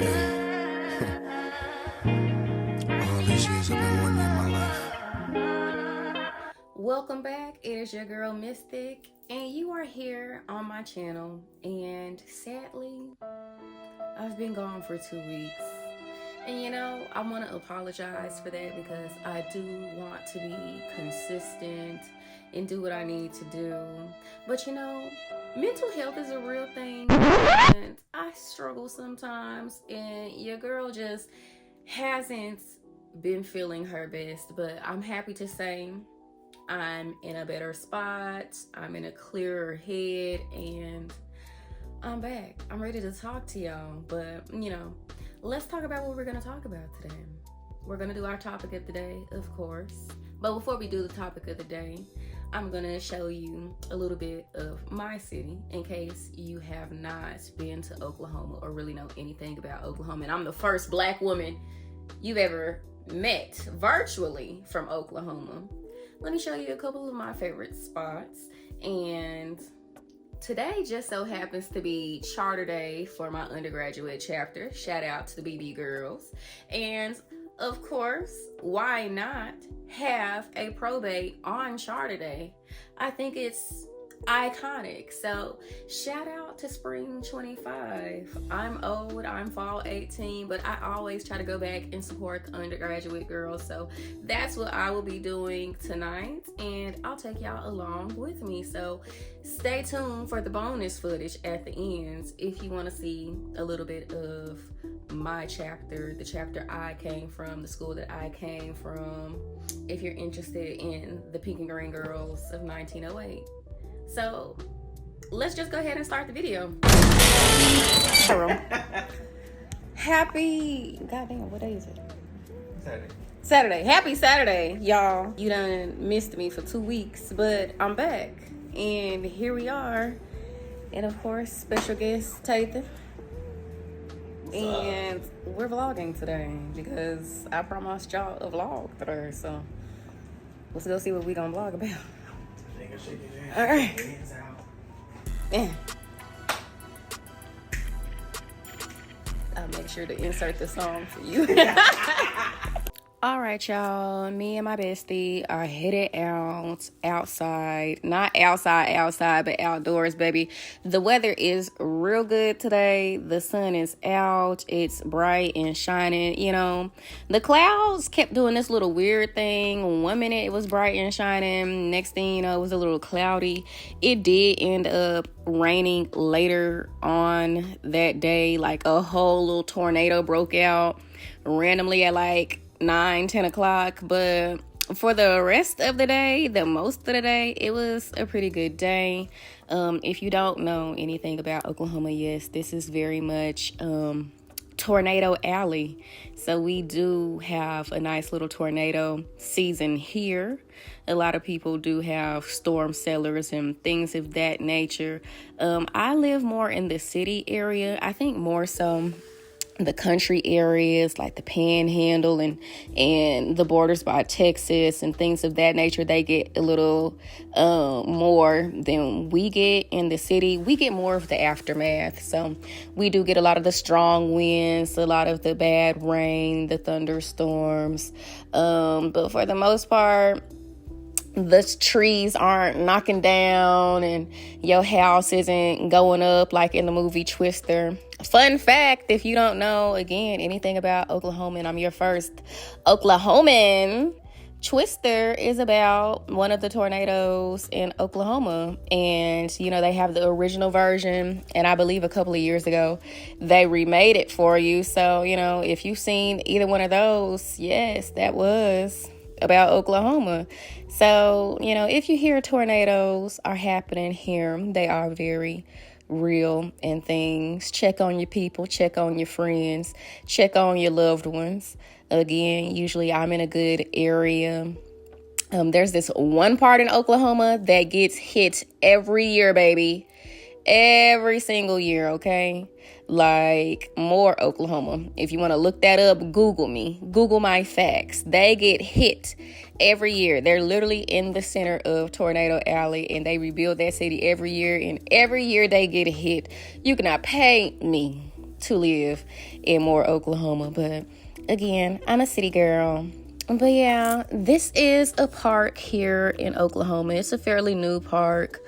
All these years I've been wanting you in my life. Welcome back. It is your girl Mystic, and you are here on my channel. And sadly, I've been gone for 2 weeks. And I want to apologize for that because I do want to be consistent and do what I need to do. But mental health is a real thing, and I struggle sometimes, and your girl just hasn't been feeling her best. But I'm happy to say I'm in a better spot, I'm in a clearer head, and I'm back. I'm ready to talk to y'all. But let's talk about what we're going to talk about today. We're going to do our topic of the day, of course. But before we do the topic of the day, I'm going to show you a little bit of my city in case you have not been to Oklahoma or really know anything about Oklahoma. And I'm the first Black woman you've ever met virtually from Oklahoma. Let me show you a couple of my favorite spots. And today just so happens to be charter day for my undergraduate chapter. Shout out to the BB girls. And of course, why not have a probate on charter day? I think it's iconic. So shout out to spring 25. I'm old, I'm fall 18, but I always try to go back and support the undergraduate girls. So that's what I will be doing tonight, and I'll take y'all along with me. So stay tuned for the bonus footage at the end if you want to see a little bit of my chapter, the chapter I came from, the school that I came from, if you're interested in the Pink and Green Girls of 1908. So let's just go ahead and start the video. Happy, goddamn, what day is it? Saturday. Happy Saturday, y'all. You done missed me for 2 weeks, but I'm back. And here we are. And of course, special guest Tathan. And we're vlogging today because I promised y'all a vlog today. So let's go see what we gonna vlog about. All right. Yeah. I'll make sure to insert the song for you. All right, y'all. Me and my bestie are headed outside. Not outside, but outdoors, baby. The weather is real good today. The sun is out. It's bright and shining. The clouds kept doing this little weird thing. 1 minute it was bright and shining. Next thing you know, it was a little cloudy. It did end up raining later on that day. Like a whole little tornado broke out randomly at 9-10 o'clock, but for the rest of the day, most of the day, it was a pretty good day. If you don't know anything about Oklahoma, yes, this is very much tornado alley. So we do have a nice little tornado season here. A lot of people do have storm cellars and things of that nature. I live more in the city area. I think more so the country areas like the Panhandle and the borders by Texas and things of that nature. They get a little more than we get in the city. We get more of the aftermath. So we do get a lot of the strong winds, a lot of the bad rain, the thunderstorms. But for the most part, the trees aren't knocking down and your house isn't going up like in the movie Twister. Fun fact, if you don't know, again, anything about Oklahoma, and I'm your first Oklahoman, Twister is about one of the tornadoes in Oklahoma. And, they have the original version. And I believe a couple of years ago, they remade it for you. So, if you've seen either one of those, yes, that was about Oklahoma. So, if you hear tornadoes are happening here, they are very real and things. Check on your people, check on your friends, check on your loved ones. Again, usually I'm in a good area. There's this one part in Oklahoma that gets hit every year, baby. Every single year, okay? Like Moore, Oklahoma. If you want to look that up, Google me. Google my facts. They get hit every year. They're literally in the center of Tornado Alley, and they rebuild that city every year. And every year they get hit. You cannot pay me to live in Moore, Oklahoma. But again, I'm a city girl. But yeah, this is a park here in Oklahoma. It's a fairly new park.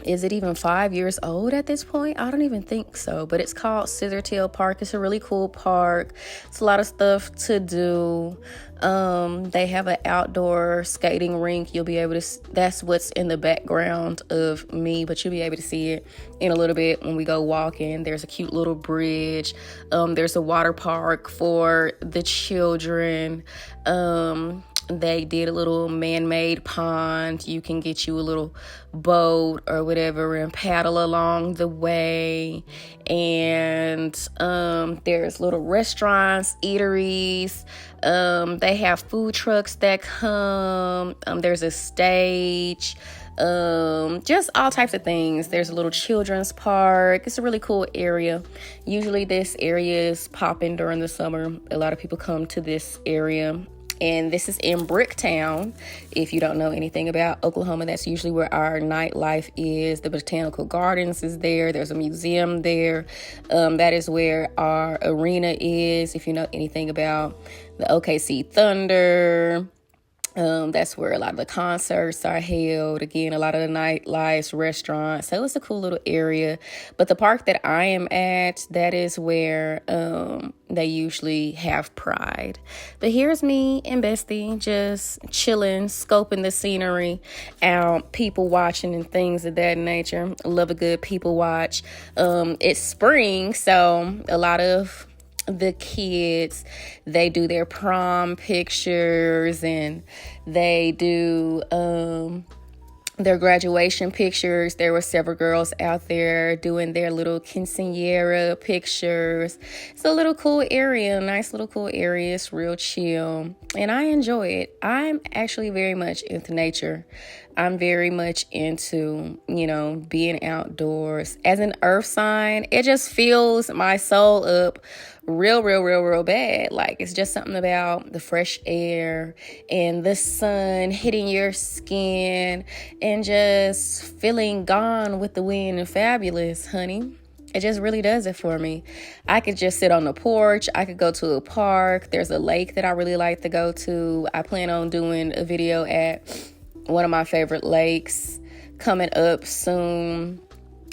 Is it even 5 years old at this point? I don't even think so, but it's called Scissortail Park. It's a really cool park. It's a lot of stuff to do. They have an outdoor skating rink. You'll be able to, that's what's in the background of me, but you'll be able to see it in a little bit when we go walking. There's a cute little bridge. There's a water park for the children. They did a little man-made pond. You can get you a little boat or whatever and paddle along the way. And there's little restaurants, eateries. They have food trucks that come. There's a stage. Just all types of things. There's a little children's park. It's a really cool area. Usually this area is popping during the summer. A lot of people come to this area. And this is in Bricktown. If you don't know anything about Oklahoma, that's usually where our nightlife is. The Botanical Gardens is there. There's a museum there. That is where our arena is. If you know anything about the OKC Thunder, that's where a lot of the concerts are held. Again, a lot of the nightlife, restaurants. So it's a cool little area. But the park that I am at, that is where they usually have Pride. But here's me and Bestie just chilling, scoping the scenery out, people watching and things of that nature. Love a good people watch. It's spring, so a lot of the kids, they do their prom pictures and they do their graduation pictures. There were several girls out there doing their little quinceañera pictures. It's a little cool area, nice little cool area. It's real chill and I enjoy it. I'm actually very much into nature. I'm very much into, being outdoors. As an earth sign, it just fills my soul up real bad. Like, it's just something about the fresh air and the sun hitting your skin and just feeling gone with the wind and fabulous, honey. It just really does it for me. I could just sit on the porch. I could go to a park. There's a lake that I really like to go to. I plan on doing a video at one of my favorite lakes coming up soon.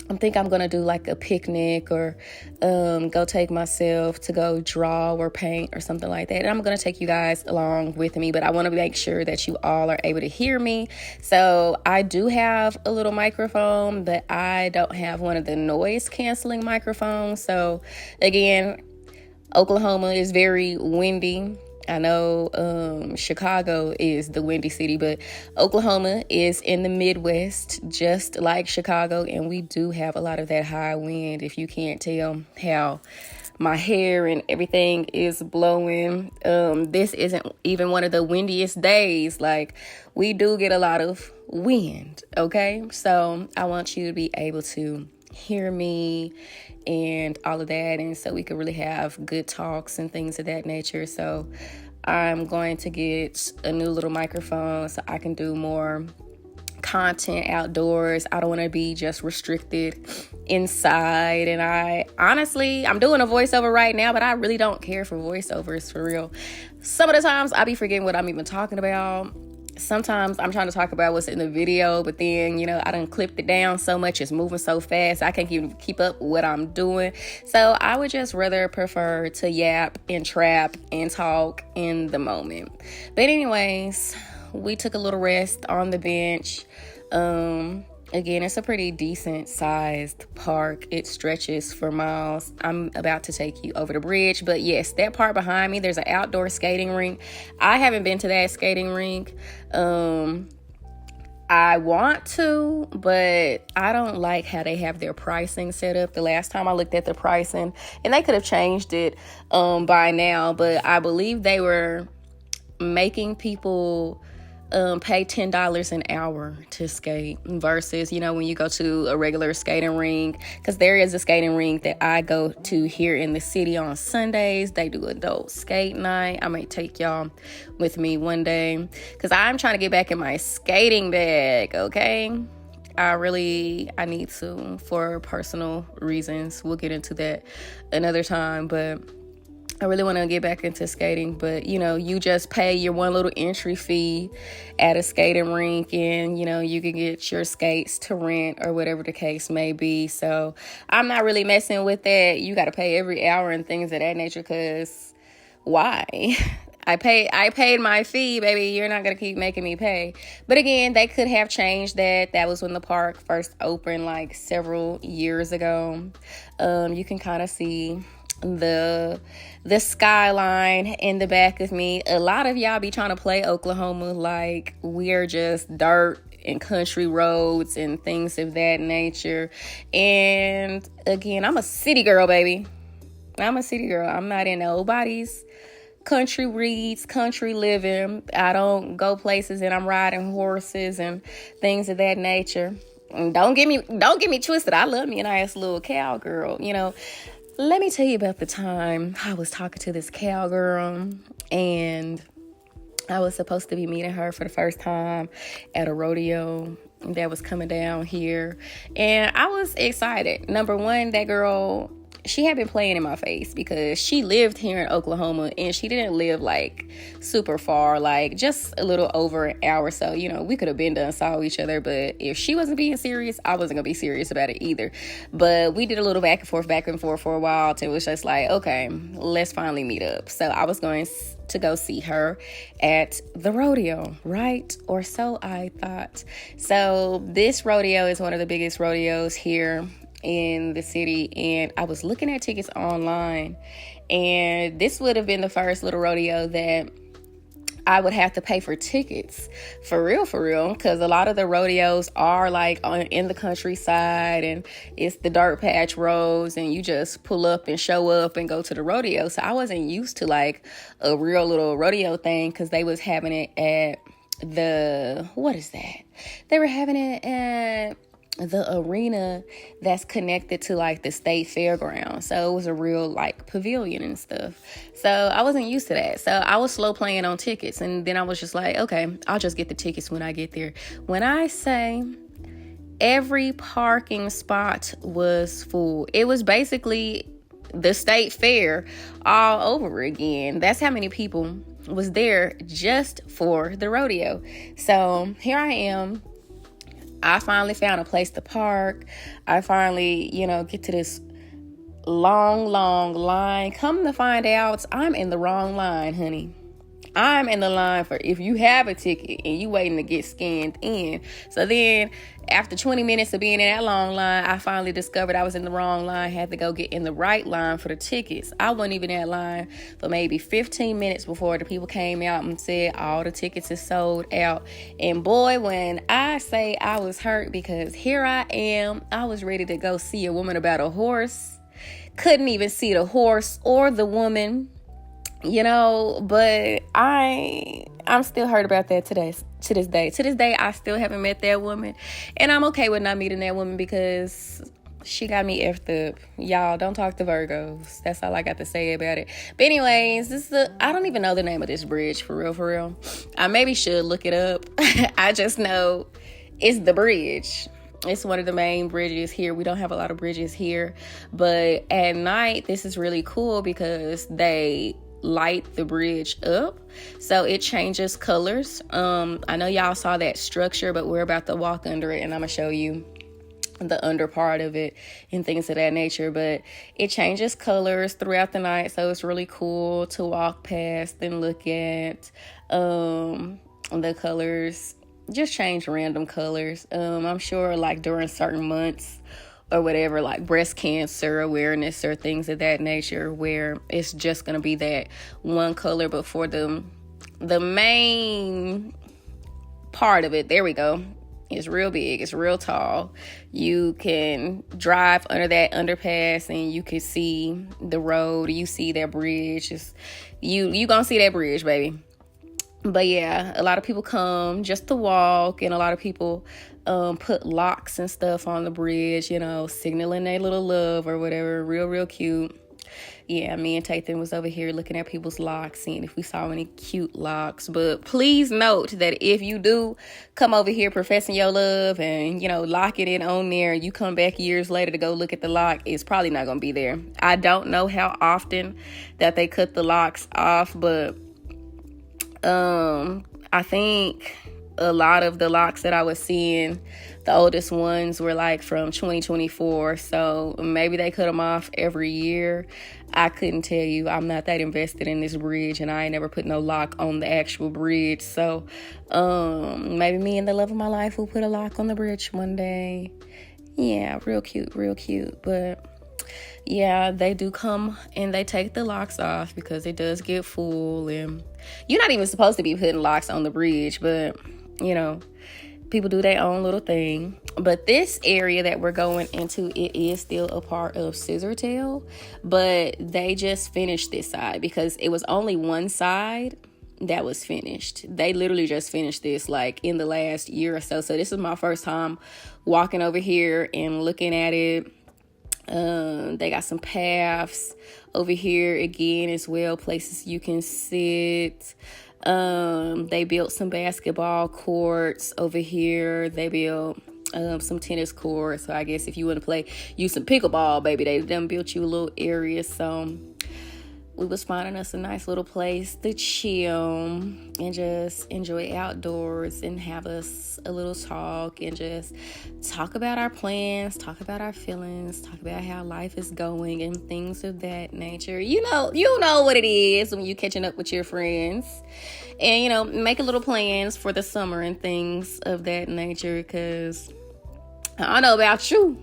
I think I'm going to do like a picnic or go take myself to go draw or paint or something like that. And I'm going to take you guys along with me, but I want to make sure that you all are able to hear me. So I do have a little microphone, but I don't have one of the noise canceling microphones. So again, Oklahoma is very windy. I know Chicago is the windy city, but Oklahoma is in the Midwest, just like Chicago, and we do have a lot of that high wind. If you can't tell how my hair and everything is blowing, this isn't even one of the windiest days. Like, we do get a lot of wind, okay? So I want you to be able to hear me and all of that, and so we could really have good talks and things of that nature. So I'm going to get a new little microphone so I can do more content outdoors. I don't want to be just restricted inside. And I'm doing a voiceover right now, but I really don't care for voiceovers, for real. Some of the times I be forgetting what I'm even talking about. Sometimes I'm trying to talk about what's in the video, but then, I done clipped it down so much. It's moving so fast. I can't even keep up with what I'm doing. So I would just rather prefer to yap and trap and talk in the moment. But anyways, we took a little rest on the bench. Again, it's a pretty decent sized park. It stretches for miles. I'm about to take you over the bridge, but yes, that part behind me, there's an outdoor skating rink. I haven't been to that skating rink. I want to, but I don't like how they have their pricing set up. The last time I looked at the pricing, and they could have changed it by now, but I believe they were making people pay $10 an hour to skate versus, when you go to a regular skating rink, because there is a skating rink that I go to here in the city on Sundays. They do adult skate night. I might take y'all with me one day because I'm trying to get back in my skating bag, okay? I need to, for personal reasons. We'll get into that another time, but I really want to get back into skating. But, you just pay your one little entry fee at a skating rink, and, you can get your skates to rent or whatever the case may be. So I'm not really messing with that. You got to pay every hour and things of that nature, because why? I paid my fee, baby. You're not going to keep making me pay. But again, they could have changed that. That was when the park first opened, like several years ago. You can kind of see the skyline in the back of me. A lot of y'all be trying to play Oklahoma like we're just dirt and country roads and things of that nature. And again, I'm a city girl, baby. I'm a city girl. I'm not in nobody's country reads, country living. I don't go places and I'm riding horses and things of that nature. And don't get me twisted. I love me a nice little cowgirl, Let me tell you about the time I was talking to this cowgirl, and I was supposed to be meeting her for the first time at a rodeo that was coming down here. And I was excited. Number one, that girl, she had been playing in my face because she lived here in Oklahoma, and she didn't live like super far, like just a little over an hour. So, we could have been done, saw each other, but if she wasn't being serious, I wasn't gonna be serious about it either. But we did a little back and forth for a while till it was just like, okay, let's finally meet up. So I was going to go see her at the rodeo, right? Or so I thought. So this rodeo is one of the biggest rodeos here in the city, and I was looking at tickets online, and this would have been the first little rodeo that I would have to pay for tickets for real, because a lot of the rodeos are like in the countryside, and it's the dirt patch roads, and you just pull up and show up and go to the rodeo. So I wasn't used to like a real little rodeo thing, because they was having it at they were having it at the arena that's connected to like the state fairground. So it was a real like pavilion and stuff. So I wasn't used to that. So I was slow playing on tickets. And then I was just like, okay, I'll just get the tickets when I get there. When I say every parking spot was full, it was basically the state fair all over again. That's how many people was there just for the rodeo. So here I am. I finally found a place to park. I finally, get to this long line. Come to find out, I'm in the wrong line, honey. I'm in the line for if you have a ticket and you waiting to get scanned in. So then after 20 minutes of being in that long line, I finally discovered I was in the wrong line. Had to go get in the right line for the tickets. I wasn't even in that line for maybe 15 minutes before the people came out and said all the tickets is sold out. And boy, when I say I was hurt, because here I am, I was ready to go see a woman about a horse. Couldn't even see the horse or the woman. But I'm still hurt about that to this day. To this day, I still haven't met that woman. And I'm okay with not meeting that woman because she got me effed up. Y'all, don't talk to Virgos. That's all I got to say about it. But anyways, I don't even know the name of this bridge, for real. I maybe should look it up. I just know it's the bridge. It's one of the main bridges here. We don't have a lot of bridges here. But at night, this is really cool because they light the bridge up, so it changes colors. I know y'all saw that structure, but we're about to walk under it, and I'm gonna show you the under part of it and things of that nature. But it changes colors throughout the night, so it's really cool to walk past and look at. The colors just change, random colors. I'm sure like during certain months or whatever, like breast cancer awareness or things of that nature, where it's just going to be that one color. But for the main part of it, there we go, it's real big, it's real tall. You can drive under that underpass and you can see the road, you see that bridge. You gonna see that bridge, baby. But yeah, a lot of people come just to walk, and a lot of people put locks and stuff on the bridge, signaling their little love or whatever. Real cute. Yeah, me and Tathan was over here looking at people's locks, seeing if we saw any cute locks. But please note that if you do come over here professing your love and, locking it on there, you come back years later to go look at the lock, it's probably not going to be there. I don't know how often that they cut the locks off, but I think a lot of the locks that I was seeing, the oldest ones were like from 2024. So maybe they cut them off every year. I couldn't tell you. I'm not that invested in this bridge, and I ain't never put no lock on the actual bridge. So maybe me and the love of my life will put a lock on the bridge one day. Yeah, real cute, real cute. But yeah, they do come and they take the locks off because it does get full, and you're not even supposed to be putting locks on the bridge, but people do their own little thing. But this area that we're going into, it is still a part of Scissortail, but they just finished this side because it was only one side that was finished. They literally just finished this like in the last year or so. So this is my first time walking over here and looking at it. They got some paths over here again as well, places you can sit. They built some basketball courts over here. They built some tennis courts. So I guess if you want to use some pickleball, baby, they done built you a little area. So we was finding us a nice little place to chill and just enjoy outdoors and have us a little talk and just talk about our plans, talk about our feelings, talk about how life is going and things of that nature. You know what it is when you catching up with your friends and, make a little plans for the summer and things of that nature, because I don't know about you.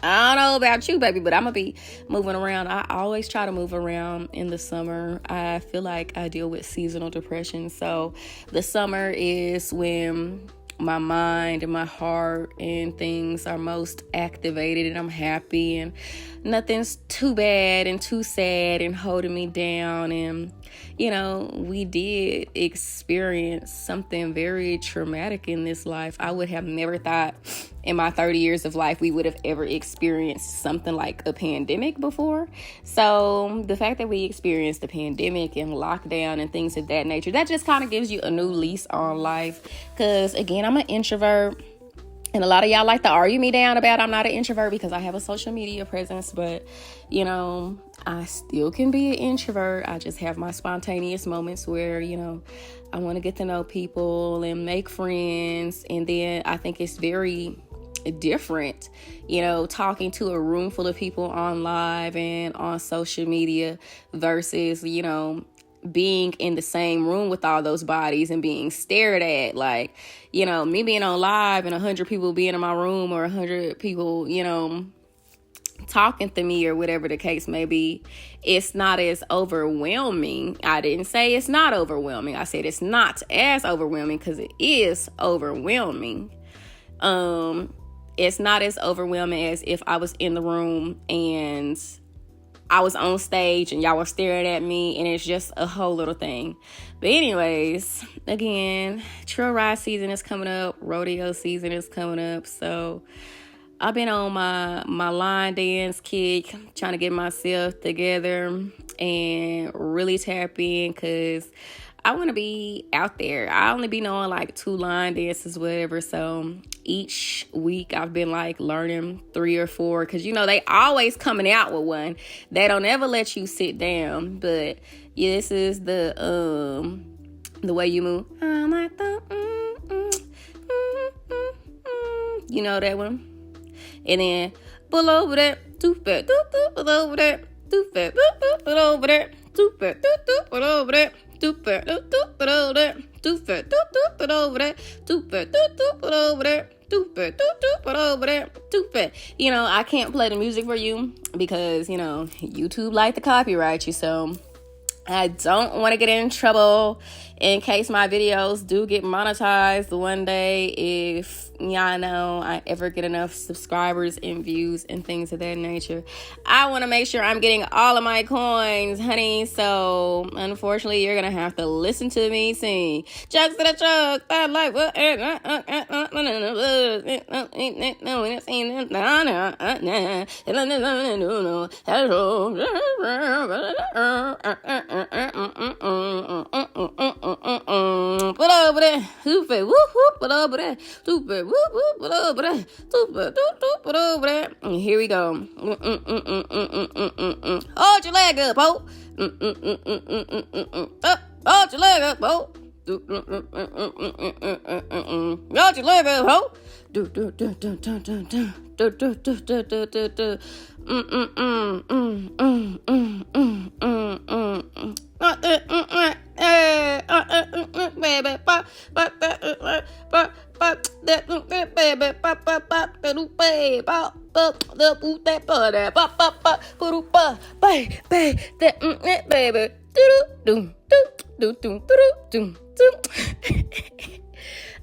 Baby, but I'm going to be moving around. I always try to move around in the summer. I feel like I deal with seasonal depression. So the summer is when my mind and my heart and things are most activated and I'm happy and nothing's too bad and too sad and holding me down. And, we did experience something very traumatic in this life. I would have never thought in my 30 years of life we would have ever experienced something like a pandemic before. So the fact that we experienced the pandemic and lockdown and things of that nature, that just kind of gives you a new lease on life. Because again, I'm an introvert. And a lot of y'all like to argue me down about I'm not an introvert because I have a social media presence. But, I still can be an introvert. I just have my spontaneous moments where, I want to get to know people and make friends. And then I think it's very different, talking to a room full of people on live and on social media versus, being in the same room with all those bodies and being stared at. Like, me being on live and 100 people being in my room or 100 people, talking to me or whatever the case may be, it's not as overwhelming. I didn't say it's not overwhelming. I said it's not as overwhelming because it is overwhelming. It's not as overwhelming as if I was in the room and I was on stage and y'all were staring at me and it's just a whole little thing. But anyways, again, trail ride season is coming up. Rodeo season is coming up. So I've been on my line dance kick, trying to get myself together and really tap in because I want to be out there. I only be knowing like 2 line dances, whatever. So each week I've been like learning 3 or 4 because, they always coming out with one. They don't ever let you sit down. But yeah, this is the way you move. I'm like you know that one? And then pull over that, too fat, pull over that, too fat, pull over that, too fat, pull over that, too fat, pull over that, too fat, pull over that, too fat, pull over that, too fat, pull over that, too fat. I can't play the music for you because, YouTube like to copyright you, so I don't want to get in trouble in case my videos do get monetized one day, if y'all know I ever get enough subscribers and views and things of that nature, I want to make sure I'm getting all of my coins, honey. So unfortunately, you're gonna have to listen to me sing chucks to the truck, I like what put over there, super whoop whoop, put over there, super whoop whoop, put over there, super doop doop, put over there. And here we go. Hold your leg up, ho. Up, hold your leg up, ho. Hold your leg up, ho. Do do do do do do do do do do do do do do.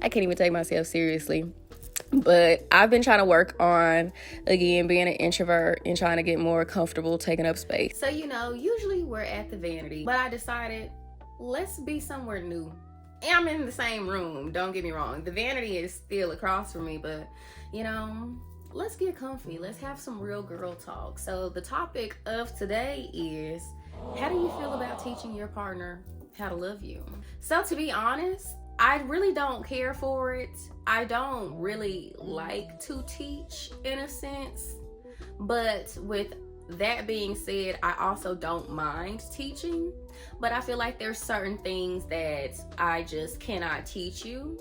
I can't even take myself seriously. But I've been trying to work on, again, being an introvert and trying to get more comfortable taking up space. So, usually we're at the Vanity, but I decided, let's be somewhere new. And I'm in the same room, don't get me wrong. The Vanity is still across from me, but, let's get comfy. Let's have some real girl talk. So the topic of today is, how do you feel about teaching your partner how to love you? So to be honest, I really don't care for it. I don't really like to teach in a sense, but with that being said, I also don't mind teaching, but I feel like there's certain things that I just cannot teach you.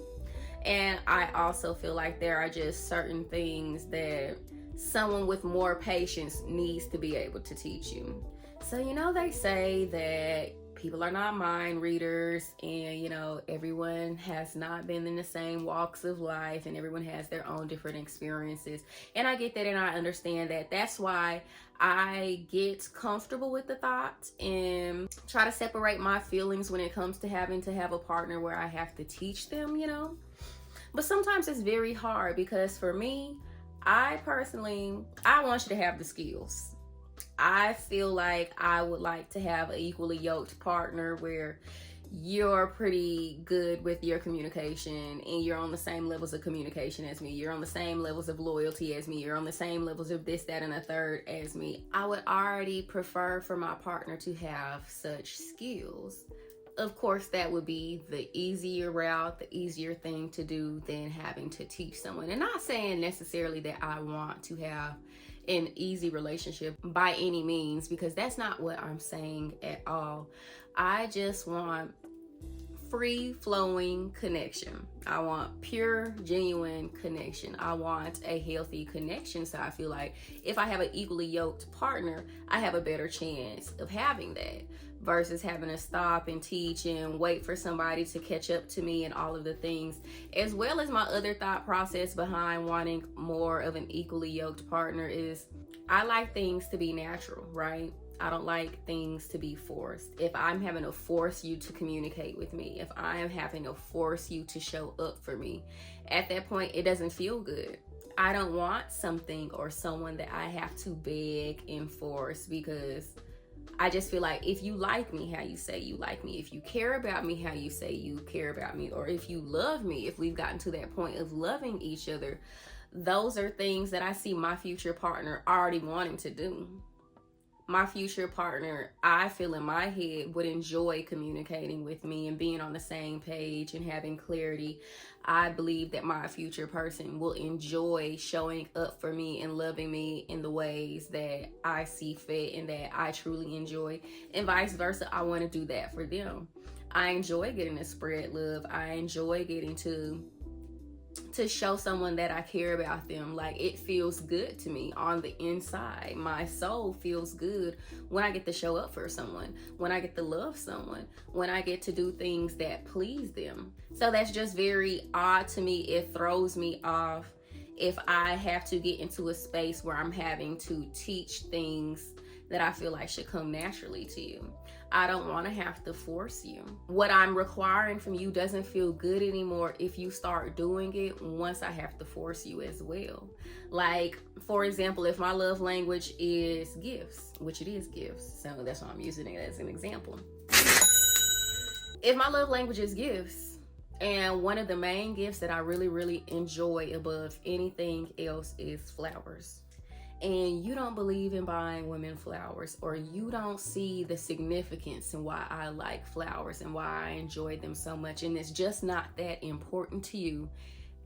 And I also feel like there are just certain things that someone with more patience needs to be able to teach you. So, they say that people are not mind readers, and everyone has not been in the same walks of life, and everyone has their own different experiences. And I get that, and I understand that. That's why I get comfortable with the thought and try to separate my feelings when it comes to having to have a partner where I have to teach them, But sometimes it's very hard, because for me, I want you to have the skills. I feel like I would like to have an equally yoked partner where you're pretty good with your communication and you're on the same levels of communication as me. You're on the same levels of loyalty as me. You're on the same levels of this, that, and a third as me. I would already prefer for my partner to have such skills. Of course, that would be the easier route, the easier thing to do than having to teach someone. And not saying necessarily that I want to have an easy relationship by any means, because that's not what I'm saying at all. I just want free-flowing connection. I want pure, genuine connection. I want a healthy connection. So I feel like if I have an equally yoked partner, I have a better chance of having that, versus having to stop and teach and wait for somebody to catch up to me and all of the things. As well as my other thought process behind wanting more of an equally yoked partner is, I like things to be natural, right? I don't like things to be forced. If I'm having to force you to communicate with me, if I am having to force you to show up for me, at that point, it doesn't feel good. I don't want something or someone that I have to beg and force, because I just feel like if you like me how you say you like me, if you care about me how you say you care about me, or if you love me, if we've gotten to that point of loving each other, those are things that I see my future partner already wanting to do. My future partner, I feel in my head, would enjoy communicating with me and being on the same page and having clarity. I believe that my future person will enjoy showing up for me and loving me in the ways that I see fit and that I truly enjoy, and vice versa. I want to do that for them. I enjoy getting to spread love. I enjoy getting to show someone that I care about them. Like, it feels good to me on the inside. My soul feels good when I get to show up for someone, when I get to love someone, when I get to do things that please them. So that's just very odd to me. It throws me off if I have to get into a space where I'm having to teach things that I feel like should come naturally to you. I don't want to have to force you. What I'm requiring from you doesn't feel good anymore if you start doing it once I have to force you as well. Like, for example, if my love language is gifts, which it is gifts, so that's why I'm using it as an example. If my love language is gifts, and one of the main gifts that I really, really enjoy above anything else is flowers, and you don't believe in buying women flowers, or you don't see the significance in why I like flowers and why I enjoy them so much, and it's just not that important to you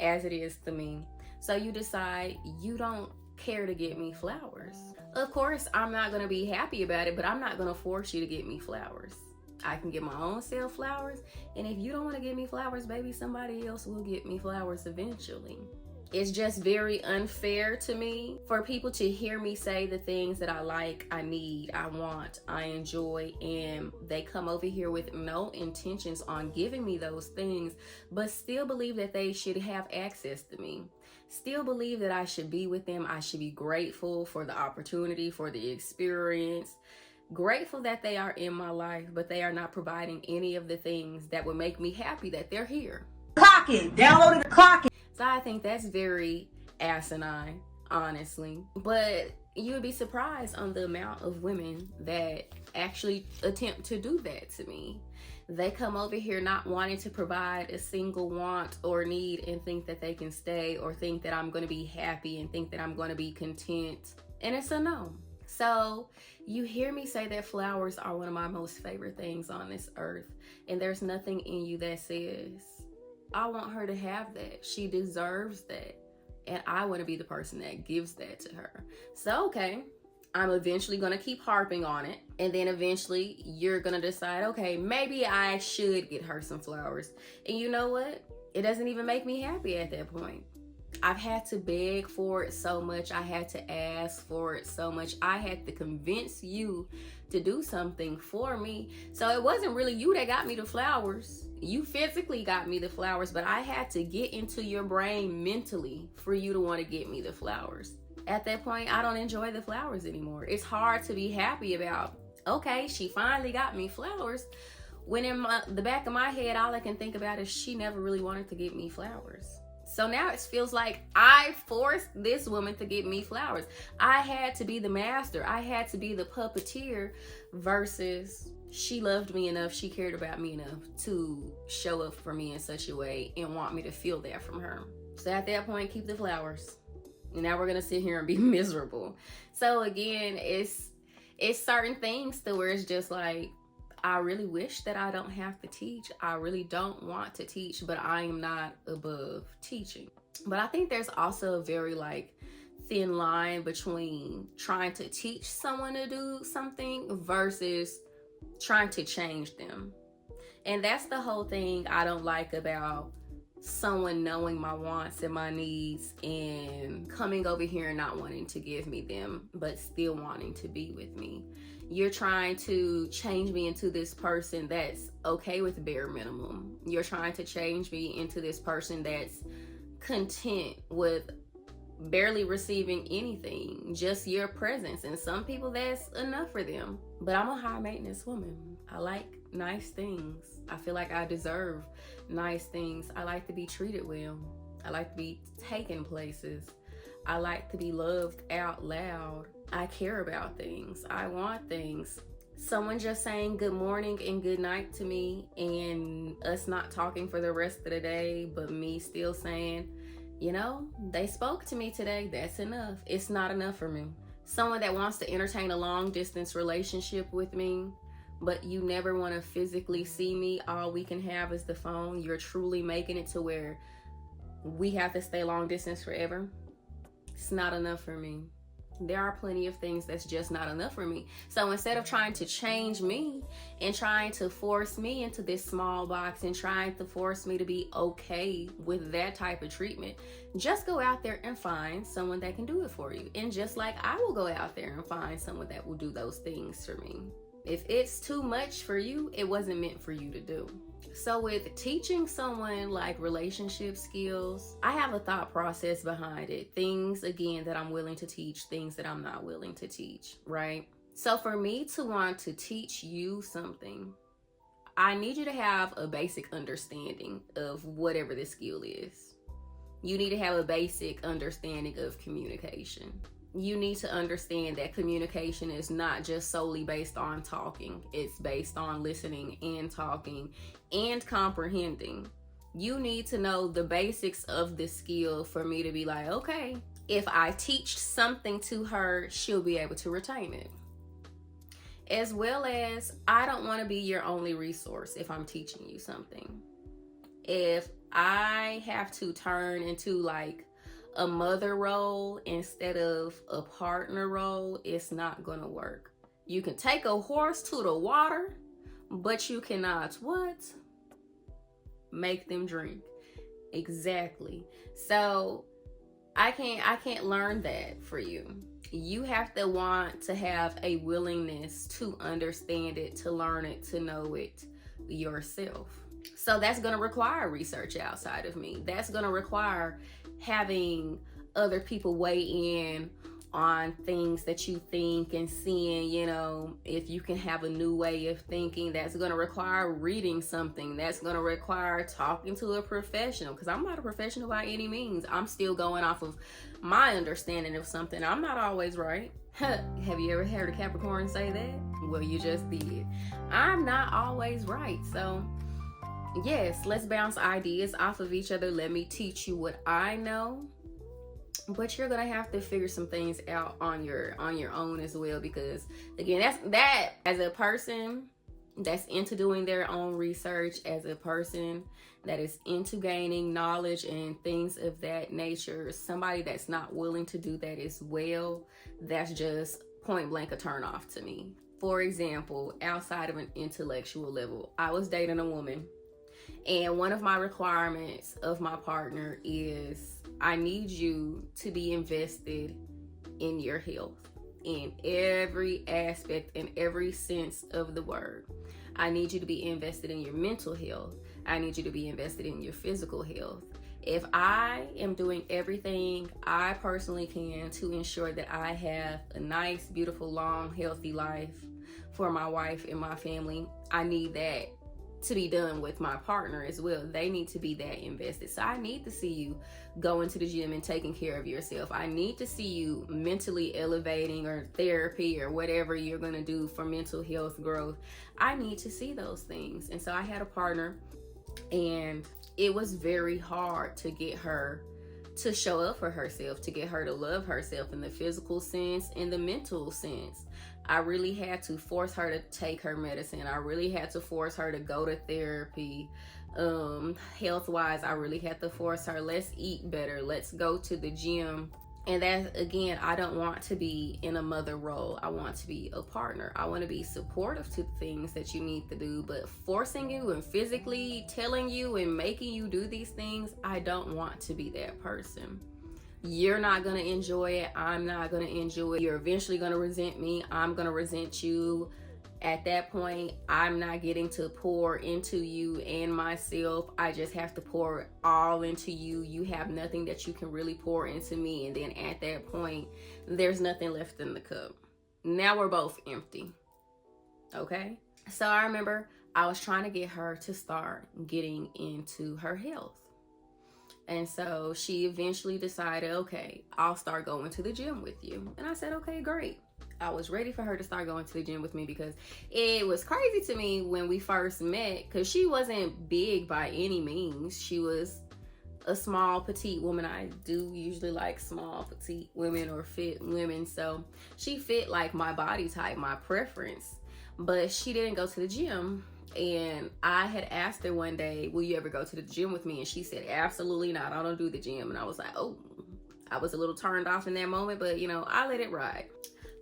as it is to me, so you decide you don't care to get me flowers. Of course, I'm not going to be happy about it, but I'm not going to force you to get me flowers. I can get my own self flowers, and if you don't want to give me flowers, baby, somebody else will get me flowers eventually. It's just very unfair to me for people to hear me say the things that I like, I need, I want, I enjoy, and they come over here with no intentions on giving me those things, but still believe that they should have access to me. Still believe that I should be with them. I should be grateful for the opportunity, for the experience. Grateful that they are in my life, but they are not providing any of the things that would make me happy that they're here. Clock it, downloading the clock it. So I think that's very asinine, honestly. But you would be surprised on the amount of women that actually attempt to do that to me. They come over here not wanting to provide a single want or need and think that they can stay, or think that I'm going to be happy and think that I'm going to be content. And it's a no. So you hear me say that flowers are one of my most favorite things on this earth, and there's nothing in you that says, I want her to have that. She deserves that. And I want to be the person that gives that to her. So, okay, I'm eventually going to keep harping on it. And then eventually you're going to decide, okay, maybe I should get her some flowers. And you know what? It doesn't even make me happy at that point. I've had to beg for it so much. I had to ask for it so much. I had to convince you to do something for me. So it wasn't really you that got me the flowers. You physically got me the flowers, but I had to get into your brain mentally for you to want to get me the flowers. At that point, I don't enjoy the flowers anymore. It's hard to be happy about, okay, she finally got me flowers, when in the back of my head, all I can think about is she never really wanted to get me flowers. So now it feels like I forced this woman to get me flowers. I had to be the master. I had to be the puppeteer, versus she loved me enough, she cared about me enough to show up for me in such a way and want me to feel that from her. So at that point, keep the flowers. And now we're going to sit here and be miserable. So again, it's certain things to where it's just like, I really wish that I don't have to teach. I really don't want to teach, but I am not above teaching. But I think there's also a very thin line between trying to teach someone to do something versus trying to change them. And that's the whole thing I don't like about someone knowing my wants and my needs and coming over here and not wanting to give me them, but still wanting to be with me. You're trying to change me into this person that's okay with bare minimum. You're trying to change me into this person that's content with barely receiving anything, just your presence. And some people, that's enough for them. But I'm a high maintenance woman. I like nice things. I feel like I deserve nice things. I like to be treated well. I like to be taken places. I like to be loved out loud. I care about things. I want things. Someone just saying good morning and good night to me, and us not talking for the rest of the day, but me still saying, you know, they spoke to me today. That's enough. It's not enough for me. Someone that wants to entertain a long distance relationship with me, but you never want to physically see me. All we can have is the phone. You're truly making it to where we have to stay long distance forever. It's not enough for me. There are plenty of things that's just not enough for me. So instead of trying to change me and trying to force me into this small box and trying to force me to be okay with that type of treatment, just go out there and find someone that can do it for you. And just like I will go out there and find someone that will do those things for me. If it's too much for you, it wasn't meant for you to do. So with teaching someone relationship skills, I have a thought process behind it. Things, again, that I'm willing to teach, things that I'm not willing to teach, right? So for me to want to teach you something, I need you to have a basic understanding of whatever the skill is. You need to have a basic understanding of communication. You need to understand that communication is not just solely based on talking. It's based on listening and talking and comprehending. You need to know the basics of the skill for me to be like, okay, if I teach something to her, she'll be able to retain it. As well as, I don't want to be your only resource if I'm teaching you something. If I have to turn into like a mother role instead of a partner role, it's not going to work. You can take a horse to the water, but you cannot what? Make them drink. Exactly. So I can't learn that for you. You have to want to have a willingness to understand it, to learn it, to know it yourself. So that's going to require research outside of me. That's going to require having other people weigh in on things that you think and seeing, if you can have a new way of thinking. That's going to require reading something. That's going to require talking to a professional, because I'm not a professional by any means. I'm still going off of my understanding of something. I'm not always right. Have you ever heard a Capricorn say that? Well, you just did. I'm not always right. So yes, let's bounce ideas off of each other. Let me teach you what I know. But you're gonna have to figure some things out on your own as well, because again, that as a person that's into doing their own research, as a person that is into gaining knowledge and things of that nature, somebody that's not willing to do that as well, that's just point blank a turn off to me. For example, outside of an intellectual level, I was dating a woman, and one of my requirements of my partner is I need you to be invested in your health in every aspect, in every sense of the word. I need you to be invested in your mental health. I need you to be invested in your physical health. If I am doing everything I personally can to ensure that I have a nice, beautiful, long, healthy life for my wife and my family, I need that to be done with my partner as well. They need to be that invested. So I need to see you going to the gym and taking care of yourself. I need to see you mentally elevating, or therapy, or whatever you're going to do for mental health growth. I need to see those things. And so I had a partner, and it was very hard to get her to show up for herself, to get her to love herself in the physical sense, in the mental sense. I really had to force her to take her medicine. I really had to force her to go to therapy. Health-wise, I really had to force her, let's eat better, let's go to the gym. And that, again, I don't want to be in a mother role. I want to be a partner. I want to be supportive to things that you need to do, but forcing you and physically telling you and making you do these things, I don't want to be that person. You're not going to enjoy it. I'm not going to enjoy it. You're eventually going to resent me. I'm going to resent you. At that point, I'm not getting to pour into you and myself. I just have to pour all into you. You have nothing that you can really pour into me. And then at that point, there's nothing left in the cup. Now we're both empty. Okay? So I remember I was trying to get her to start getting into her health. And so she eventually decided, okay, I'll start going to the gym with you. And I said, okay, great. I was ready for her to start going to the gym with me, because it was crazy to me when we first met, because she wasn't big by any means. She was a small, petite woman. I do usually like small, petite women or fit women. So she fit like my body type, my preference, but she didn't go to the gym. And I had asked her one day, will you ever go to the gym with me? And she said, absolutely not. I don't do the gym. And I was like, oh, I was a little turned off in that moment, but I let it ride.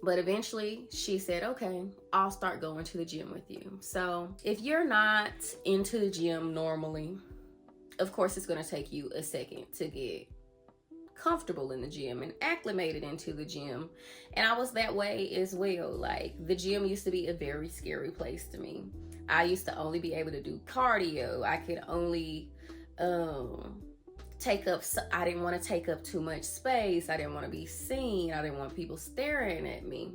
But eventually she said, okay, I'll start going to the gym with you. So if you're not into the gym normally, of course, it's going to take you a second to get comfortable in the gym and acclimated into the gym. And I was that way as well. Like, the gym used to be a very scary place to me. I used to only be able to do cardio. I could only I didn't want to take up too much space. I didn't want to be seen. I didn't want people staring at me.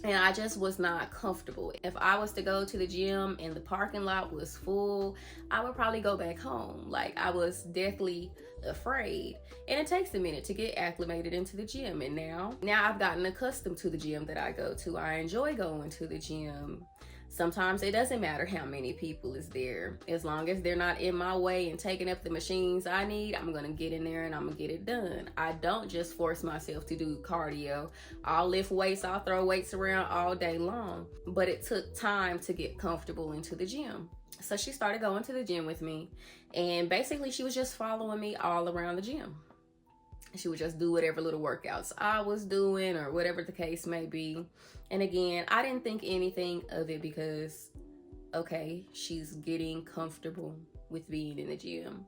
and I just was not comfortable. If I was to go to the gym and the parking lot was full, I would probably go back home. Like, I was deathly afraid. And it takes a minute to get acclimated into the gym. And now I've gotten accustomed to the gym that I go to. I enjoy going to the gym. Sometimes it doesn't matter how many people is there. As long as they're not in my way and taking up the machines I need, I'm gonna get in there and I'm gonna get it done. I don't just force myself to do cardio. I'll lift weights, I'll throw weights around all day long. But it took time to get comfortable into the gym. So she started going to the gym with me, and basically she was just following me all around the gym. She would just do whatever little workouts I was doing or whatever the case may be. And again, I didn't think anything of it because, okay, she's getting comfortable with being in the gym.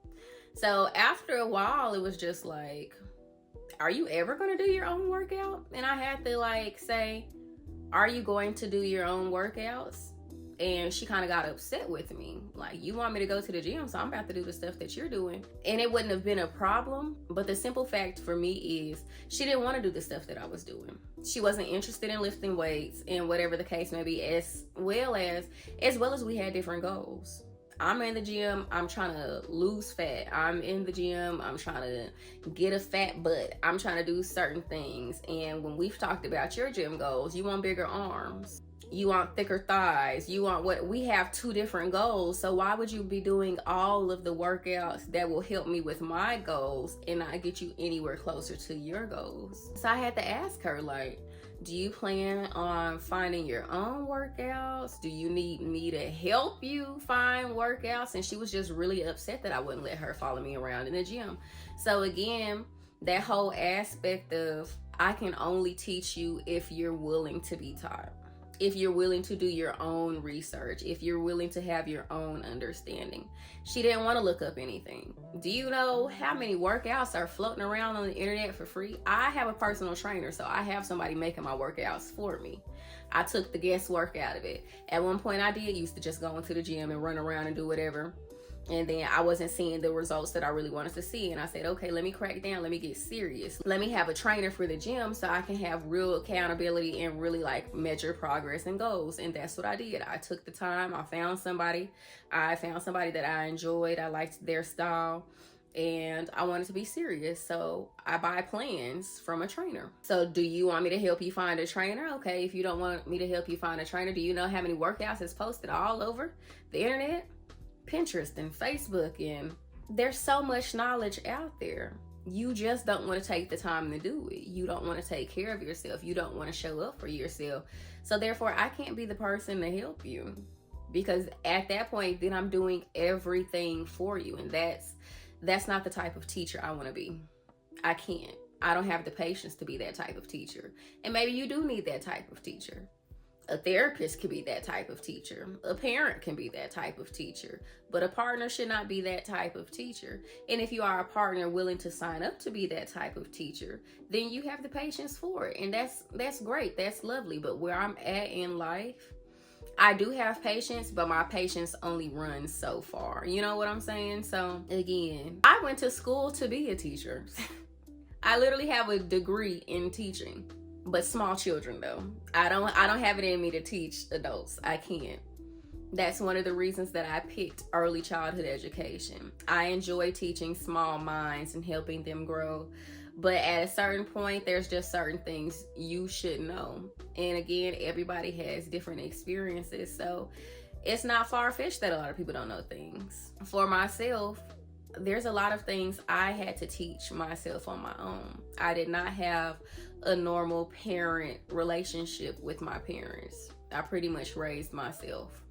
So after a while, it was just like, are you ever going to do your own workout? And I had to like say, are you going to do your own workouts? And she kind of got upset with me. Like, you want me to go to the gym, so I'm about to do the stuff that you're doing. And it wouldn't have been a problem. But the simple fact for me is she didn't want to do the stuff that I was doing. She wasn't interested in lifting weights and whatever the case may be, as well as we had different goals. I'm in the gym, I'm trying to lose fat. I'm in the gym, I'm trying to get a fat butt. I'm trying to do certain things. And when we've talked about your gym goals, you want bigger arms. You want thicker thighs. You want what? We have two different goals. So why would you be doing all of the workouts that will help me with my goals and not get you anywhere closer to your goals? So I had to ask her, like, do you plan on finding your own workouts? Do you need me to help you find workouts? And she was just really upset that I wouldn't let her follow me around in the gym. So again, that whole aspect of I can only teach you if you're willing to be taught. If you're willing to do your own research, if you're willing to have your own understanding. She didn't want to look up anything. Do you know how many workouts are floating around on the internet for free? I have a personal trainer, so I have somebody making my workouts for me. I took the guesswork out of it. At one point I used to just go into the gym and run around and do whatever. And then I wasn't seeing the results that I really wanted to see. And I said, okay, let me crack down. Let me get serious. Let me have a trainer for the gym so I can have real accountability and really like measure progress and goals. And that's what I did. I took the time. I found somebody that I enjoyed. I liked their style. And I wanted to be serious. So I buy plans from a trainer. So do you want me to help you find a trainer? Okay, if you don't want me to help you find a trainer, do you know how many workouts is posted all over the internet? Pinterest and Facebook, and there's so much knowledge out there. You just don't want to take the time to do it. You don't want to take care of yourself. You don't want to show up for yourself. So therefore, I can't be the person to help you, because at that point, then I'm doing everything for you, and that's not the type of teacher I want to be. I can't. I don't have the patience to be that type of teacher. And maybe you do need that type of teacher. A therapist can be that type of teacher. A parent can be that type of teacher. But a partner should not be that type of teacher. And if you are a partner willing to sign up to be that type of teacher, then you have the patience for it. And that's great. That's lovely. But where I'm at in life, I do have patience, but my patience only runs so far. You know what I'm saying? So again, I went to school to be a teacher. I literally have a degree in teaching. But small children though. I don't have it in me to teach adults. I can't. That's one of the reasons that I picked early childhood education. I enjoy teaching small minds and helping them grow. But at a certain point, there's just certain things you should know. And again, everybody has different experiences. So it's not far-fetched that a lot of people don't know things. For myself, there's a lot of things I had to teach myself on my own. I did not have a normal parent relationship with my parents. I pretty much raised myself.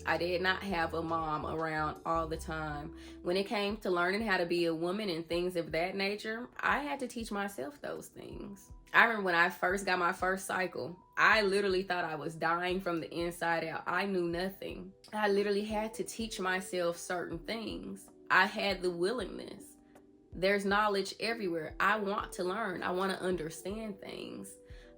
I did not have a mom around all the time. When it came to learning how to be a woman and things of that nature, I had to teach myself those things. I remember when I first got my first cycle, I literally thought I was dying from the inside out. I knew nothing. I literally had to teach myself certain things. I had the willingness. There's knowledge everywhere. I want to learn. I want to understand things.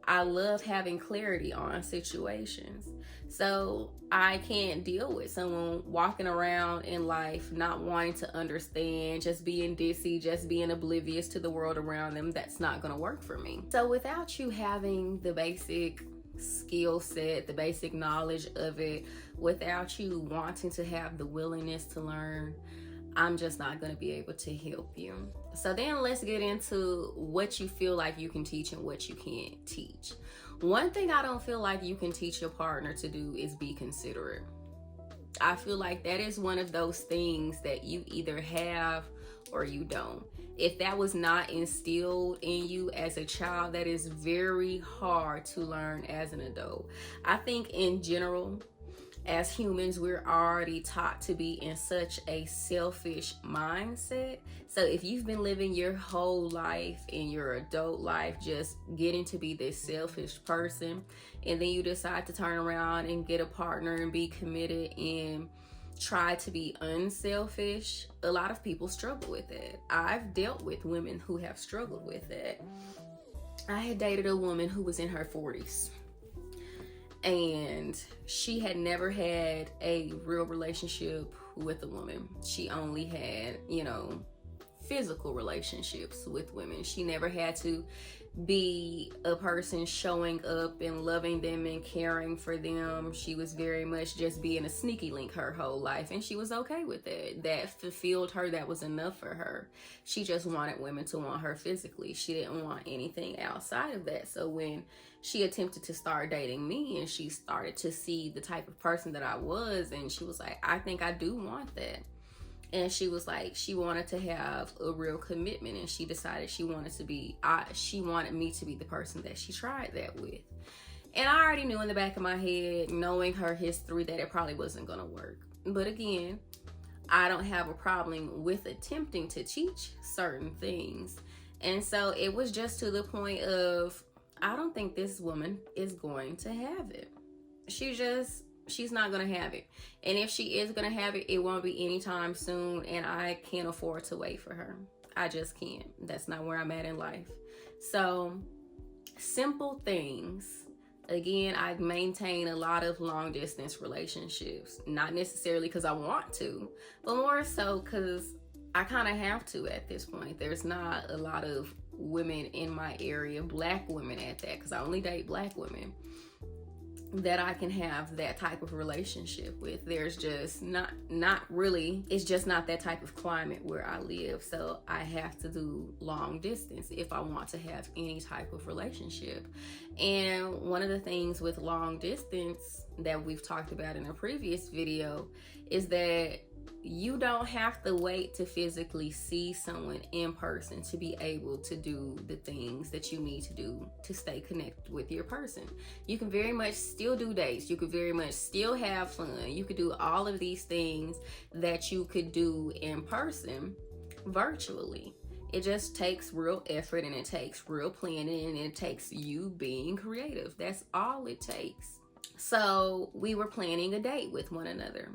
I love having clarity on situations. So I can't deal with someone walking around in life not wanting to understand, just being dissy, just being oblivious to the world around them. That's not going to work for me. So without you having the basic skill set, the basic knowledge of it, without you wanting to have the willingness to learn, I'm just not going to be able to help you. So then let's get into what you feel like you can teach and what you can't teach. One thing I don't feel like you can teach your partner to do is be considerate. I feel like that is one of those things that you either have or you don't. If that was not instilled in you as a child, that is very hard to learn as an adult. I think in general, as humans, we're already taught to be in such a selfish mindset. So if you've been living your whole life, in your adult life, just getting to be this selfish person, and then you decide to turn around and get a partner and be committed and try to be unselfish, a lot of people struggle with it. I've dealt with women who have struggled with it. I had dated a woman who was in her 40s. And she had never had a real relationship with a woman. She only had, physical relationships with women. She never had to be a person showing up and loving them and caring for them. She was very much just being a sneaky link her whole life, and she was okay with it. That fulfilled her. That was enough for her. She just wanted women to want her physically. She didn't want anything outside of that. So when she attempted to start dating me and she started to see the type of person that I was, and she was like, I think I do want that. And she was like, she wanted to have a real commitment, and she decided she wanted me to be the person that she tried that with. And I already knew in the back of my head, knowing her history, that it probably wasn't going to work. But again, I don't have a problem with attempting to teach certain things. And so it was just to the point of, I don't think this woman is going to have it. She's not going to have it. And if she is going to have it, it won't be anytime soon. And I can't afford to wait for her. I just can't. That's not where I'm at in life. So simple things. Again, I maintain a lot of long distance relationships. Not necessarily because I want to, but more so because I kind of have to at this point. There's not a lot of women in my area, black women at that, because I only date black women, that I can have that type of relationship with. There's just not really, it's just not that type of climate where I live. So I have to do long distance if I want to have any type of relationship. And one of the things with long distance that we've talked about in a previous video is that you don't have to wait to physically see someone in person to be able to do the things that you need to do to stay connected with your person. You can very much still do dates. You could very much still have fun. You could do all of these things that you could do in person virtually. It just takes real effort, and it takes real planning, and it takes you being creative. That's all it takes. So we were planning a date with one another.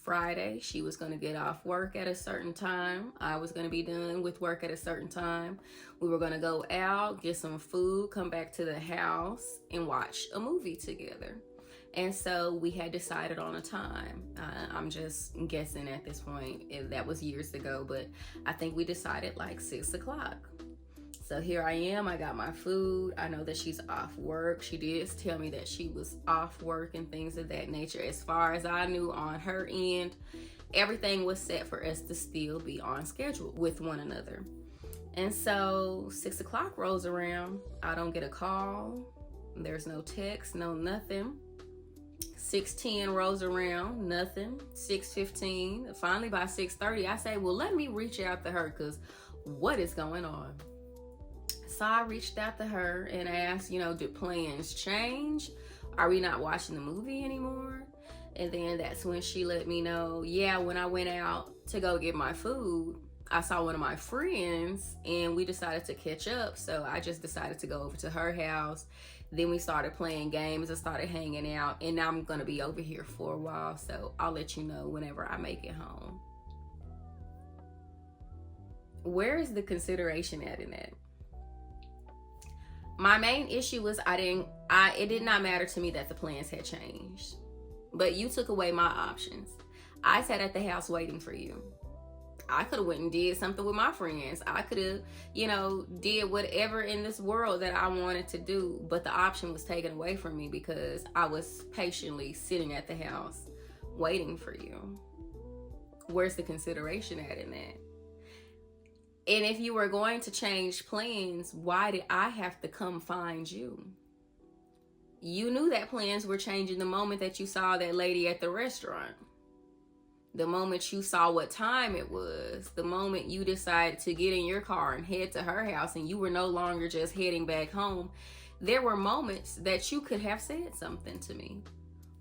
Friday, she was going to get off work at a certain time. I was going to be done with work at a certain time. We were going to go out, get some food, come back to the house, and watch a movie together. And so we had decided on a time. I'm just guessing at this point. That was years ago, but I think we decided like 6 o'clock. So here I am, I got my food. I know that she's off work. She did tell me that she was off work and things of that nature. As far as I knew on her end, everything was set for us to still be on schedule with one another. And so 6 o'clock rolls around. I don't get a call. There's no text, no nothing. 6:10 rolls around, nothing. 6:15. Finally by 6:30, I say, well, let me reach out to her, because what is going on? So I reached out to her and asked, did plans change? Are we not watching the movie anymore? And then that's when she let me know, yeah, when I went out to go get my food, I saw one of my friends and we decided to catch up. So I just decided to go over to her house. Then we started playing games and started hanging out. And now I'm going to be over here for a while. So I'll let you know whenever I make it home. Where is the consideration at in that? My main issue was it did not matter to me that the plans had changed, but you took away my options. I sat at the house waiting for you. I could have went and did something with my friends. I could have, did whatever in this world that I wanted to do. But the option was taken away from me because I was patiently sitting at the house waiting for you. Where's the consideration at in that? And if you were going to change plans, why did I have to come find you? You knew that plans were changing the moment that you saw that lady at the restaurant. The moment you saw what time it was, the moment you decided to get in your car and head to her house and you were no longer just heading back home, there were moments that you could have said something to me.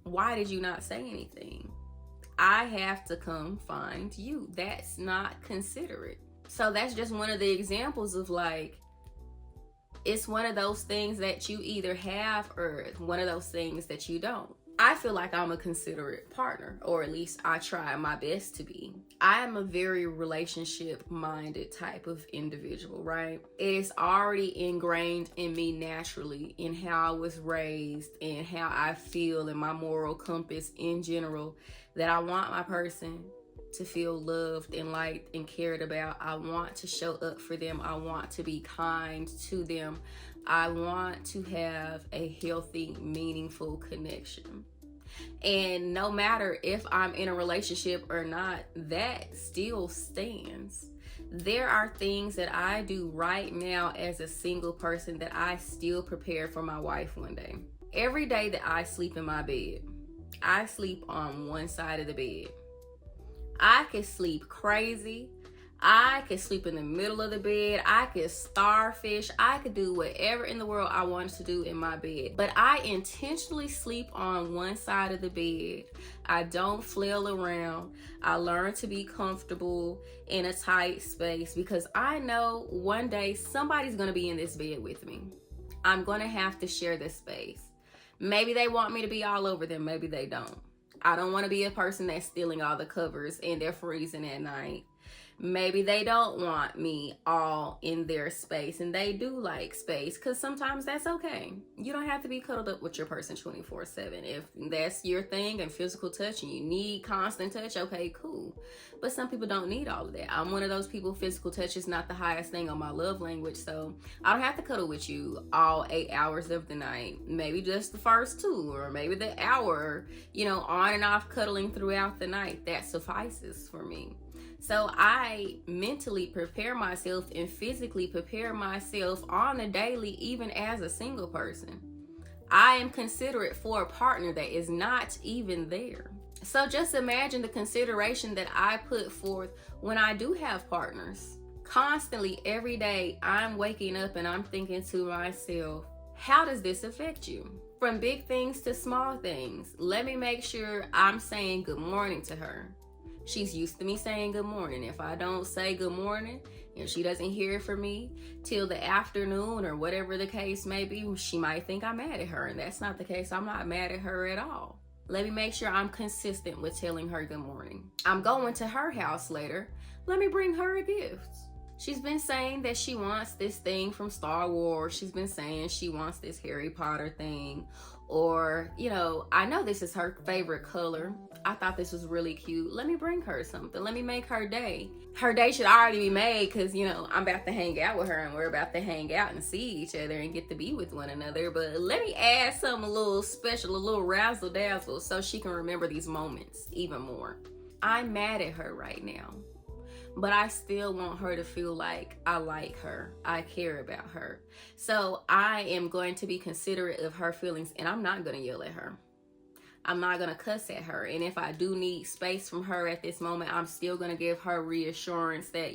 Why did you not say anything? I have to come find you. That's not considerate. So that's just one of the examples of it's one of those things that you either have or one of those things that you don't. I feel like I'm a considerate partner, or at least I try my best to be. I am a very relationship-minded type of individual, right? It is already ingrained in me naturally in how I was raised and how I feel and my moral compass in general, that I want my person to feel loved and liked and cared about. I want to show up for them. I want to be kind to them. I want to have a healthy, meaningful connection. And no matter if I'm in a relationship or not, that still stands. There are things that I do right now as a single person that I still prepare for my wife one day. Every day that I sleep in my bed, I sleep on one side of the bed. I could sleep crazy. I could sleep in the middle of the bed. I could starfish. I could do whatever in the world I wanted to do in my bed. But I intentionally sleep on one side of the bed. I don't flail around. I learn to be comfortable in a tight space because I know one day somebody's going to be in this bed with me. I'm going to have to share this space. Maybe they want me to be all over them. Maybe they don't. I don't want to be a person that's stealing all the covers and they're freezing at night. Maybe they don't want me all in their space and they do like space, because sometimes that's okay. You don't have to be cuddled up with your person 24/7. If that's your thing and physical touch and you need constant touch, okay, cool. But some people don't need all of that. I'm one of those people, physical touch is not the highest thing on my love language, so I don't have to cuddle with you all 8 hours of the night. Maybe just the first 2, or maybe the hour, on and off cuddling throughout the night. That suffices for me. So I mentally prepare myself and physically prepare myself on a daily, even as a single person. I am considerate for a partner that is not even there. So just imagine the consideration that I put forth when I do have partners. Constantly, every day, I'm waking up and I'm thinking to myself, how does this affect you? From big things to small things. Let me make sure I'm saying good morning to her. She's used to me saying good morning. If I don't say good morning, if she doesn't hear from me till the afternoon or whatever the case may be, she might think I'm mad at her. And that's not the case. I'm not mad at her at all. Let me make sure I'm consistent with telling her good morning. I'm going to her house later. Let me bring her a gift. She's been saying that she wants this thing from Star Wars. She's been saying she wants this Harry Potter thing. Or, I know this is her favorite color. I thought this was really cute. Let me bring her something. Let me make her day. Her day should already be made because, I'm about to hang out with her and we're about to hang out and see each other and get to be with one another. But let me add something a little special, a little razzle dazzle so she can remember these moments even more. I'm mad at her right now, but I still want her to feel like I like her. I care about her. So I am going to be considerate of her feelings, and I'm not going to yell at her. I'm not going to cuss at her. And if I do need space from her at this moment, I'm still going to give her reassurance that,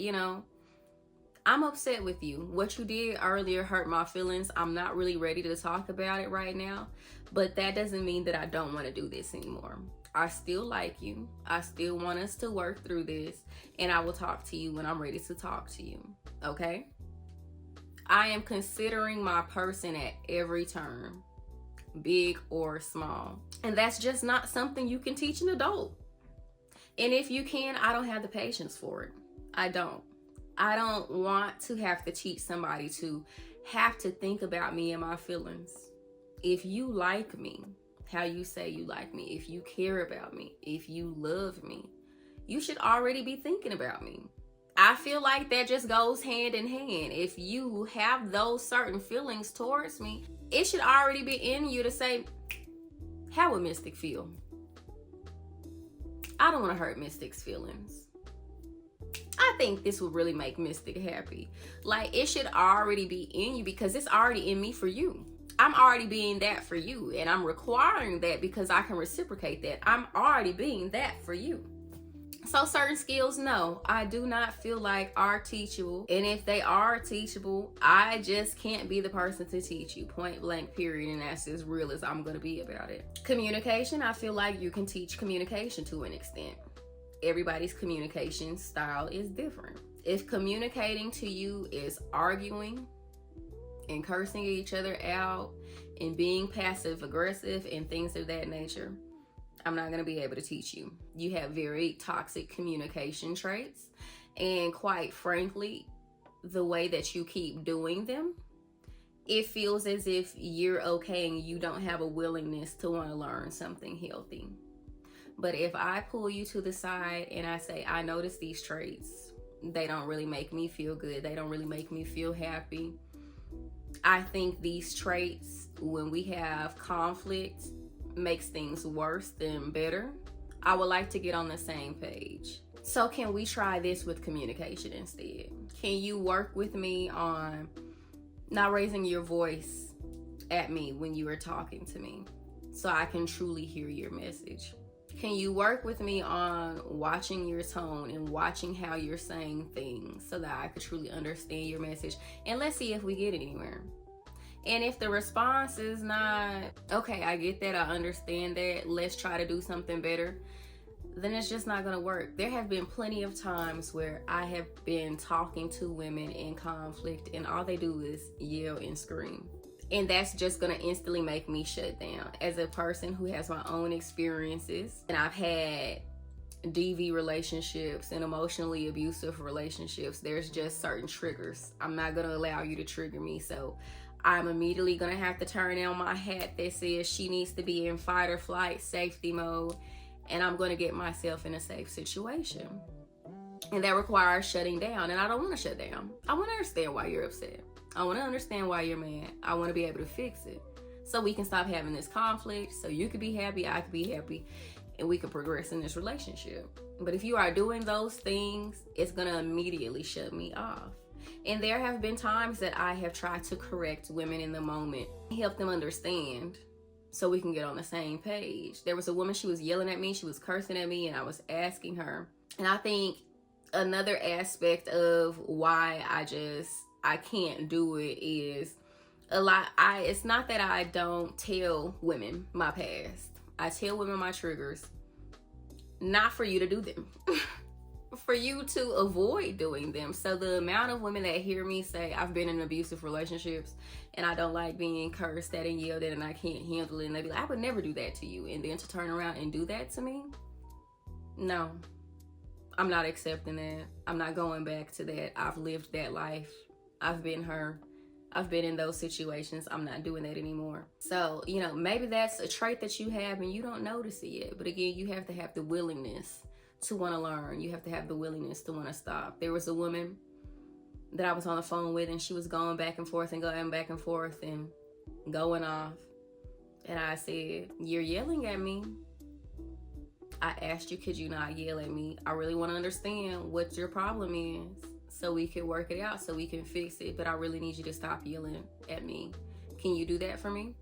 I'm upset with you. What you did earlier hurt my feelings. I'm not really ready to talk about it right now, but that doesn't mean that I don't want to do this anymore. I still like you. I still want us to work through this, and I will talk to you when I'm ready to talk to you. Okay? I am considering my person at every turn, big or small. And that's just not something you can teach an adult. And if you can, I don't have the patience for it. I don't want to have to teach somebody to have to think about me and my feelings. If you like me, how you say you like me, if you care about me, if you love me, you should already be thinking about me. I feel like that just goes hand in hand. If you have those certain feelings towards me, it should already be in you to say, how would Mystic feel? I don't want to hurt Mystic's feelings. I think this would really make Mystic happy. Like, it should already be in you because it's already in me for you. I'm already being that for you, and I'm requiring that because I can reciprocate that. I'm already being that for you. So certain skills, no, I do not feel like are teachable. And if they are teachable, I just can't be the person to teach you, point blank, period. And that's as real as I'm going to be about it. Communication, I feel like you can teach communication to an extent. Everybody's communication style is different. If communicating to you is arguing and cursing each other out and being passive aggressive and things of that nature, I'm not going to be able to teach you. You have very toxic communication traits. And quite frankly, the way that you keep doing them, it feels as if you're okay and you don't have a willingness to want to learn something healthy. But if I pull you to the side and I say, I notice these traits, they don't really make me feel good. They don't really make me feel happy. I think these traits, when we have conflict, makes things worse than better. I would like to get on the same page. So can we try this with communication instead? Can you work with me on not raising your voice at me when you are talking to me so I can truly hear your message? Can you work with me on watching your tone and watching how you're saying things so that I could truly understand your message? And let's see if we get anywhere. And if the response is not, okay, I get that, I understand that, let's try to do something better, then it's just not gonna work. There have been plenty of times where I have been talking to women in conflict and all they do is yell and scream. And that's just gonna instantly make me shut down. As a person who has my own experiences, and I've had DV relationships and emotionally abusive relationships, there's just certain triggers. I'm not gonna allow you to trigger me. So I'm immediately gonna have to turn on my hat that says she needs to be in fight or flight safety mode, and I'm gonna get myself in a safe situation. And that requires shutting down, and I don't wanna shut down. I wanna understand why you're upset. I wanna understand why you're mad. I wanna be able to fix it so we can stop having this conflict, so you can be happy, I can be happy, and we can progress in this relationship. But if you are doing those things, it's gonna immediately shut me off. And there have been times that I have tried to correct women in the moment, help them understand so we can get on the same page. There was a woman, she was yelling at me, she was cursing at me, and I was asking her. And I think another aspect of why I can't do it is it's not that I don't tell women my past. I tell women my triggers, not for you to do them. For you to avoid doing them. So the amount of women that hear me say I've been in abusive relationships and I don't like being cursed at and yelled at and I can't handle it, and they be like, I would never do that to you, and then to turn around and do that to me, no, I'm not accepting that. I'm not going back to that. I've lived that life. I've been her. I've been in those situations. I'm not doing that anymore. So, maybe that's a trait that you have and you don't notice it yet. But again, you have to have the willingness to want to learn. You have to have the willingness to want to stop. There was a woman that I was on the phone with, and she was going back and forth and going back and forth and going off. And I said, you're yelling at me. I asked you, could you not yell at me? I really want to understand what your problem is so we can work it out, so we can fix it. But I really need you to stop yelling at me. Can you do that for me?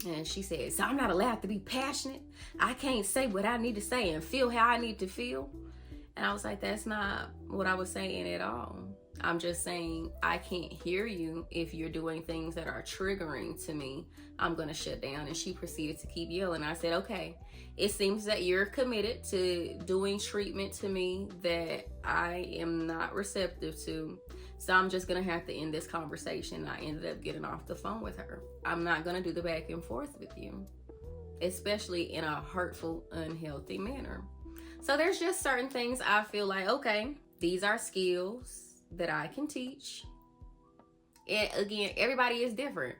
And she said, so I'm not allowed to be passionate? I can't say what I need to say and feel how I need to feel? And I was like, that's not what I was saying at all. I'm just saying I can't hear you if you're doing things that are triggering to me. I'm going to shut down. And she proceeded to keep yelling. I said, okay, it seems that you're committed to doing treatment to me that I am not receptive to. So I'm just going to have to end this conversation. I ended up getting off the phone with her. I'm not going to do the back and forth with you, especially in a hurtful, unhealthy manner. So there's just certain things I feel like, okay, these are skills that I can teach. And again, everybody is different.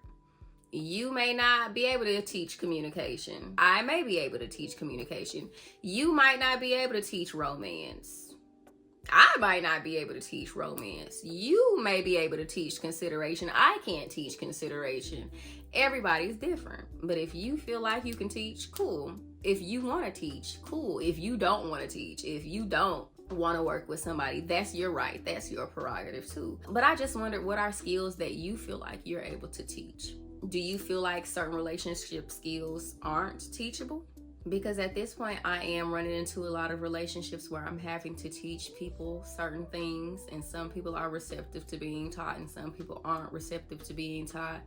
You may not be able to teach communication. I may be able to teach communication. You might not be able to teach romance. I might not be able to teach romance. You may be able to teach consideration. I can't teach consideration. Everybody's different. But if you feel like you can teach, cool. If you want to teach, cool. If you don't want to teach, if you don't want to work with somebody, that's your right. That's your prerogative too. But I just wondered, what are skills that you feel like you're able to teach? Do you feel like certain relationship skills aren't teachable? Because at this point, I am running into a lot of relationships where I'm having to teach people certain things, and some people are receptive to being taught and some people aren't receptive to being taught.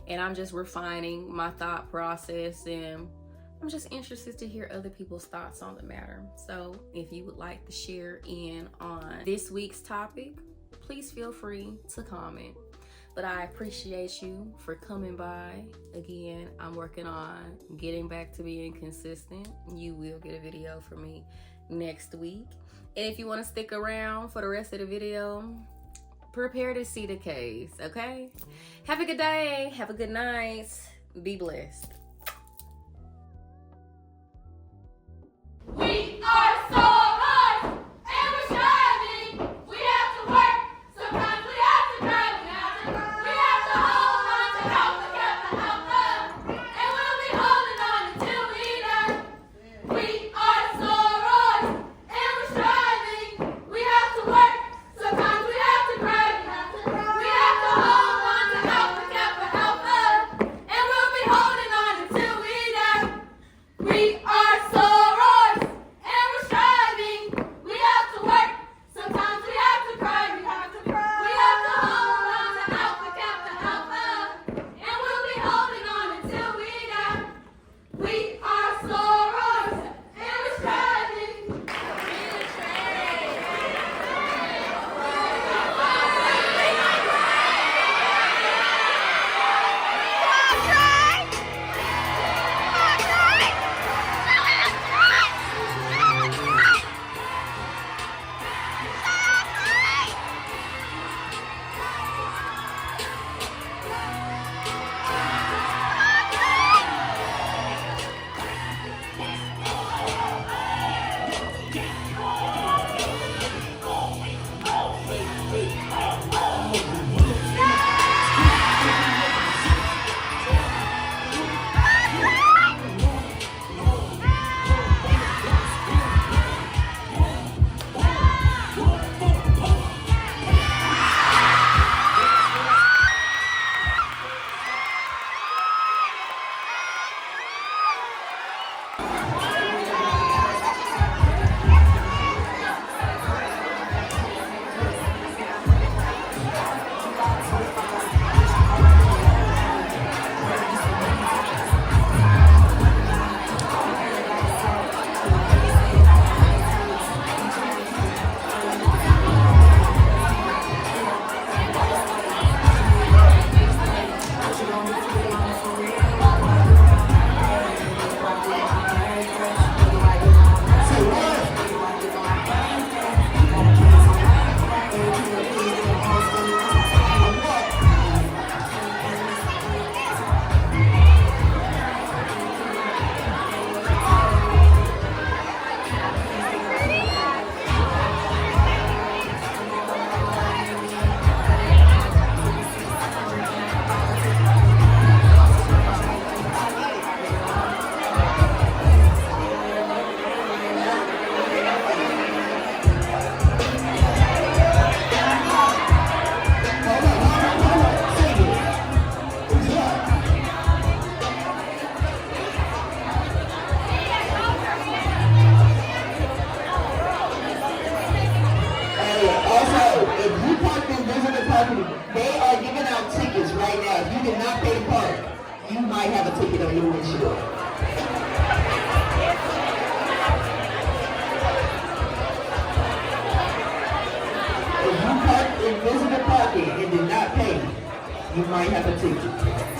And I'm just refining my thought process, and I'm just interested to hear other people's thoughts on the matter. So if you would like to share in on this week's topic, please feel free to comment. But I appreciate you for coming by. Again, I'm working on getting back to being consistent. You will get a video from me next week. And if you want to stick around for the rest of the video, prepare to see the case, okay? Have a good day. Have a good night. Be blessed. We are sorors, and we're striving. We have to work. Sometimes we have to try. We have to hold on to help the help, and we'll be holding on until we die. We are sorors, and we're striving. We have to work. Sometimes we have to cry. We have to hold on to help the and we'll be holding on until we die. We are sorors, and we're striving. We have to work. Sometimes we have to cry. We have to hold on to help the and we'll be holding on until we die. We are sorors, and we're striving. They are giving out tickets right now. If you did not pay to park, you might have a ticket on your windshield. If you parked in visitor parking and did not pay, you might have a ticket.